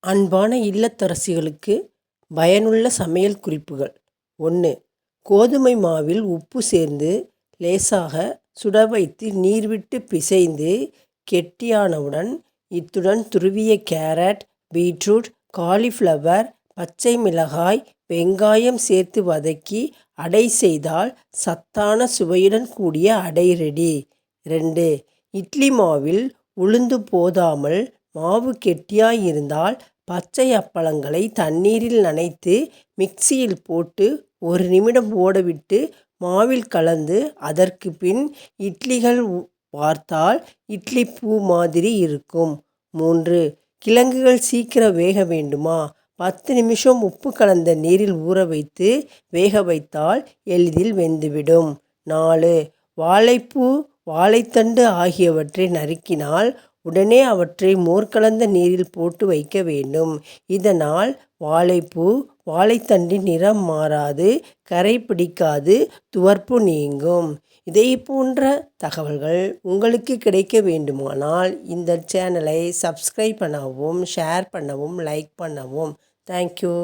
அன்பான இல்லத்தரசிகளுக்கு பயனுள்ள சமையல் குறிப்புகள். 1. கோதுமை மாவில் உப்பு சேர்ந்து லேசாக சுட வைத்து நீர் விட்டு பிசைந்து கெட்டியானவுடன் இத்துடன் துருவிய கேரட், பீட்ரூட், காலிஃப்ளவர், பச்சை மிளகாய், வெங்காயம் சேர்த்து வதக்கி அடை செய்தால் சத்தான சுவையுடன் கூடிய அடை ரெடி. 2. இட்லி மாவில் உளுந்து போதாமல் மாவு கெட்டியாய் இருந்தால் பச்சை அப்பளங்களை தண்ணீரில் நனைத்து மிக்சியில் போட்டு 1 நிமிடம் ஓடவிட்டு மாவில் கலந்து அதற்கு பின் இட்லிகள் வார்த்தால் இட்லி பூ மாதிரி இருக்கும். 3. கிழங்குகள் சீக்கிரம் வேக வேண்டுமா? 10 நிமிஷம் உப்பு கலந்த நீரில் ஊற வைத்து வேக வைத்தால் எளிதில் வெந்துவிடும். 4. வாழைப்பூ, வாழைத்தண்டு ஆகியவற்றை நறுக்கினால் உடனே அவற்றை மோர் கலந்த நீரில் போட்டு வைக்க வேண்டும். இதனால் வாழைப்பூ, வாழைத்தண்டின் நிறம் மாறாது, கரை பிடிக்காது, துவர்ப்பு நீங்கும். இதே போன்ற தகவல்கள் உங்களுக்கு கிடைக்க வேண்டுமானால் இந்த சேனலை சப்ஸ்கிரைப் பண்ணவும், ஷேர் பண்ணவும், லைக் பண்ணவும். தேங்க்யூ.